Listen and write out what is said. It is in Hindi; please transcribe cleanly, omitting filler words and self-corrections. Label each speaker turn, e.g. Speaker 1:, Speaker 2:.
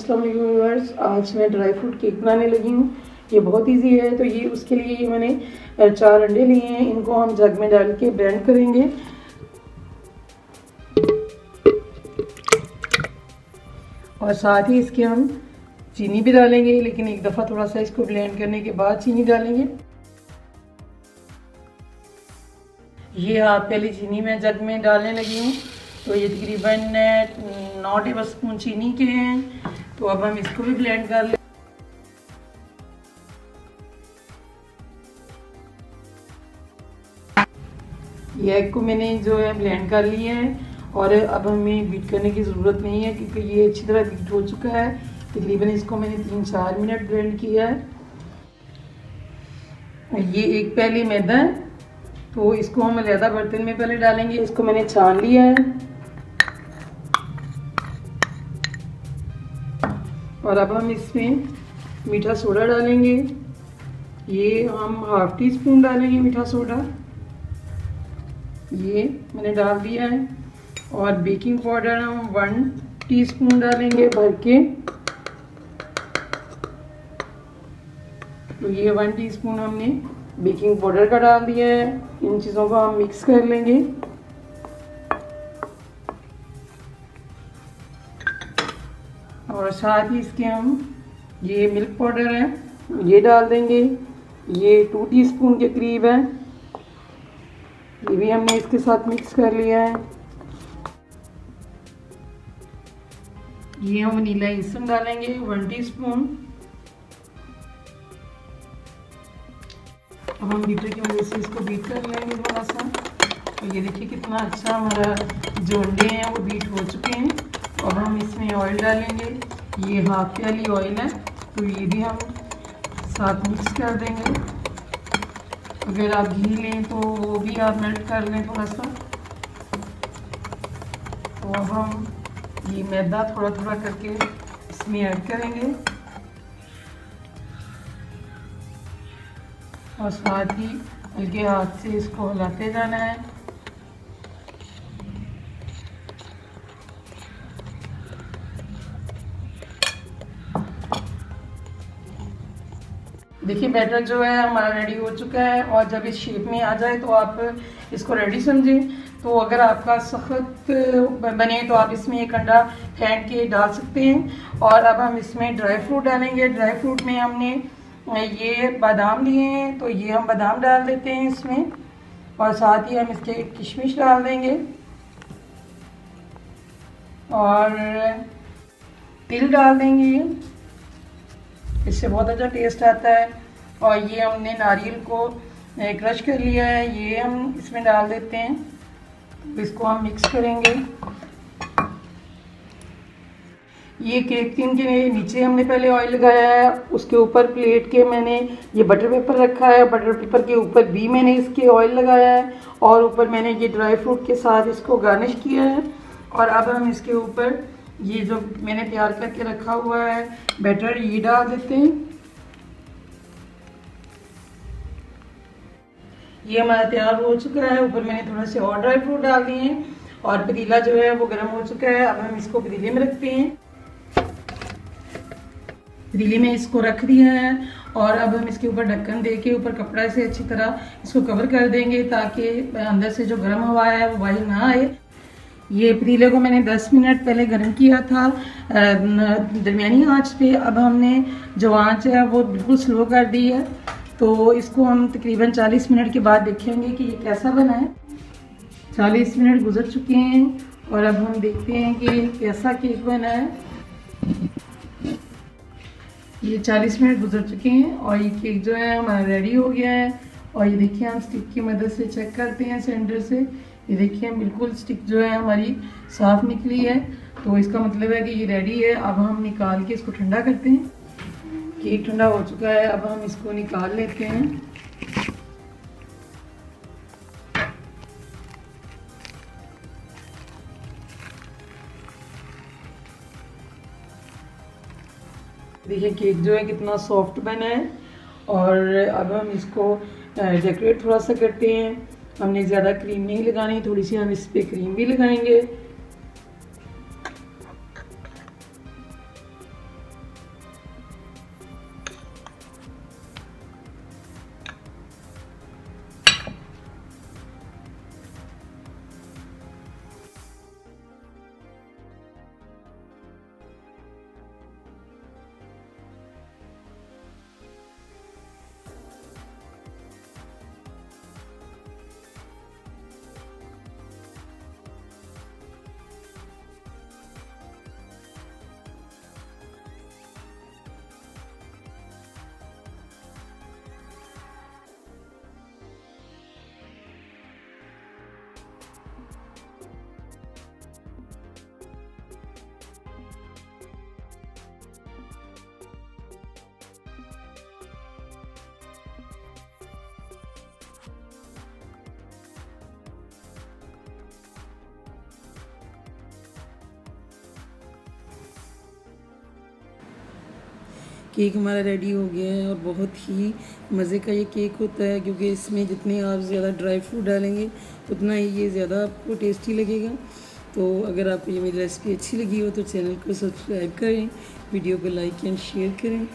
Speaker 1: अस्सलाम वालेकुम व्यूअर्स। आज मैं ड्राई फ्रूट केक बनाने लगी हूँ। ये बहुत इजी है। तो ये उसके लिए ये मैंने 4 अंडे लिए हैं। इनको हम जग में डाल के ब्लेंड करेंगे। और साथ ही इसके हम चीनी भी डालेंगे, लेकिन एक दफ़ा थोड़ा सा इसको ब्लेंड करने के बाद चीनी डालेंगे। ये हाफ पहले चीनी मैं जग में डालने लगी हूँ। तो ये तकरीबन 9 टेबल स्पून चीनी के हैं। तो अब हम इसको भी ब्लेंड कर लें। ये एग को मैंने जो है ब्लेंड कर लिया है और अब हमें बीट करने की ज़रूरत नहीं है, क्योंकि ये अच्छी तरह बीट हो चुका है। तकरीबन इसको मैंने 3-4 मिनट ब्लेंड किया है। ये एक पहली मैदा है, तो इसको हम अलग बर्तन में पहले डालेंगे। इसको मैंने छान लिया है और अब हम इसमें मीठा सोडा डालेंगे। ये हम ½ टी स्पून डालेंगे मीठा सोडा, ये मैंने डाल दिया है। और बेकिंग पाउडर हम 1 टीस्पून डालेंगे भर के। तो ये 1 टीस्पून हमने बेकिंग पाउडर का डाल दिया है। इन चीज़ों को हम मिक्स कर लेंगे। और साथ ही इसके हम ये मिल्क पाउडर है ये डाल देंगे। ये 2 टीस्पून के करीब है। ये भी हमने इसके साथ मिक्स कर लिया है। ये हम वनीला एसेंस डालेंगे 1 टीस्पून। अब हम बीटर की मदद से इसको बीट कर लेंगे थोड़ा सा। तो ये देखिए कितना अच्छा हमारा जो अंडे हैं वो बीट हो चुके हैं। अब हम इसमें ऑयल डालेंगे। ये ½ प्याली ऑयल है, तो ये भी हम साथ मिक्स कर देंगे। अगर आप घी लें तो वो भी आप मेल्ट कर लें थोड़ा सा। तो अब हम ये मैदा थोड़ा थोड़ा करके इसमें ऐड करेंगे और साथ ही हल्के हाथ से इसको हिलाते जाना है। देखिए बैटर जो है हमारा रेडी हो चुका है। और जब इस शेप में आ जाए तो आप इसको रेडी समझें। तो अगर आपका सख्त बने तो आप इसमें एक अंडा फेंट के डाल सकते हैं। और अब हम इसमें ड्राई फ्रूट डालेंगे। ड्राई फ्रूट में हमने ये बादाम लिए हैं, तो ये हम बादाम डाल देते हैं इसमें। और साथ ही हम इसके किशमिश डाल देंगे और तिल डाल देंगे। इससे बहुत अच्छा टेस्ट आता है। और ये हमने नारियल को क्रश कर लिया है, ये हम इसमें डाल देते हैं। इसको हम मिक्स करेंगे। ये केक टिन के नीचे हमने पहले ऑयल लगाया है, उसके ऊपर प्लेट के मैंने ये बटर पेपर रखा है। बटर पेपर के ऊपर भी मैंने इसके ऑयल लगाया है और ऊपर मैंने ये ड्राई फ्रूट के साथ इसको गार्निश किया है। और अब हम इसके ऊपर ये जो मैंने तैयार करके रखा हुआ है बैटर ये डाल देते हैं। ये हमारा तैयार हो चुका है। ऊपर मैंने थोड़े से और ड्राई फ्रूट डाल दिए हैं और पतीला जो है वो गर्म हो चुका है। अब हम इसको पतीले में रखते हैं। पतीले में इसको रख दिया है और अब हम इसके ऊपर ढक्कन दे के ऊपर कपड़ा से अच्छी तरह इसको कवर कर देंगे, ताकि अंदर से जो गर्म हवा है वो बाहर ना आए। ये पतीले को मैंने 10 मिनट पहले गर्म किया था दरमियानी आंच पे। अब हमने जो आंच है वो बिल्कुल स्लो कर दी है। तो इसको हम तकरीबन 40 मिनट के बाद देखेंगे कि ये कैसा बना है। 40 मिनट गुजर चुके हैं और अब हम देखते हैं कि कैसा केक बना है। ये 40 मिनट गुजर चुके हैं और ये केक जो है हमारा रेडी हो गया है। और ये देखिए हम स्टिक की मदद से चेक करते हैं सेंटर से। ये देखिए बिल्कुल स्टिक जो है हमारी साफ निकली है, तो इसका मतलब है कि ये रेडी है। अब हम निकाल के इसको ठंडा करते हैं। केक ठंडा हो चुका है, अब हम इसको निकाल लेते हैं। देखिए केक जो है कितना सॉफ्ट बना है। और अब हम इसको डेकोरेट थोड़ा सा करते हैं। हमने ज़्यादा क्रीम नहीं लगानी, थोड़ी सी हम इस पर क्रीम भी लगाएंगे।
Speaker 2: केक हमारा रेडी हो गया है और बहुत ही मज़े का ये केक होता है, क्योंकि इसमें जितने आप ज़्यादा ड्राई फ्रूट डालेंगे उतना ही ये ज़्यादा आपको टेस्टी लगेगा। तो अगर आपको ये मेरी रेसिपी अच्छी लगी हो तो चैनल को सब्सक्राइब करें, वीडियो को लाइक एंड शेयर करें।